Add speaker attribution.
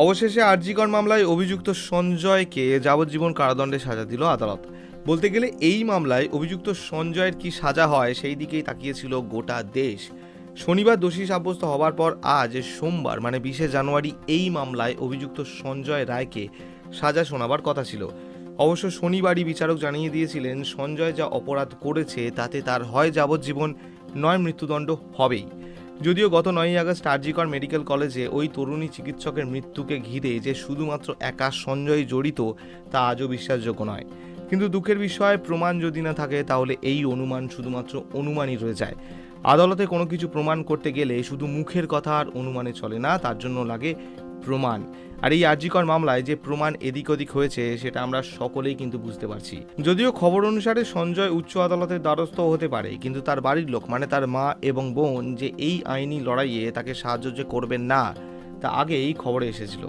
Speaker 1: অবশেষে আরজিকর মামলায় অভিযুক্ত সঞ্জয়কে যাবজ্জীবন কারাদণ্ডে সাজা দিল আদালত। বলতে গেলে এই মামলায় অভিযুক্ত সঞ্জয়ের কি সাজা হয় সেই দিকেই তাকিয়েছিল গোটা দেশ। শনিবার দোষী সাব্যস্ত হবার পর আজ সোমবার মানে 20শে জানুয়ারি এই মামলায় অভিযুক্ত সঞ্জয় রায়কে সাজা শোনাবার কথা ছিল। অবশ্য শনিবারই বিচারক জানিয়ে দিয়েছিলেন সঞ্জয় যা অপরাধ করেছে তাতে তার হয় যাবজ্জীবন নয় মৃত্যুদণ্ড হবেই। যদিও গত 9ই আগস্ট আরজিকর মেডিকেল কলেজে ওই তরুণী চিকিৎসকের মৃত্যুকে ঘিরে যে শুধুমাত্র একা সঞ্জয় জড়িত তা আজও বিশ্বাসযোগ্য নয়। কিন্তু দুঃখের বিষয়, প্রমাণ যদি না থাকে তাহলে এই অনুমান শুধুমাত্র অনুমানই রয়ে যায়। আদালতে কোনো কিছু প্রমাণ করতে গেলে শুধু মুখের কথা আর অনুমানে চলে না, তার জন্য লাগে প্রমাণ। আর এই আরজিকর মামলায় যে প্রমাণ এদিক ওদিক হয়েছে সেটা আমরা সকলেই কিন্তু বুঝতে পারছি। যদিও খবর অনুসারে সঞ্জয় উচ্চ আদালতের দ্বারস্থ হতে পারে, কিন্তু তার বাড়ির লোক মানে তার মা এবং বোন যে এই আইনি লড়াইয়ে তাকে সাহায্য যে করবেন না তা আগেই খবরে এসেছিল।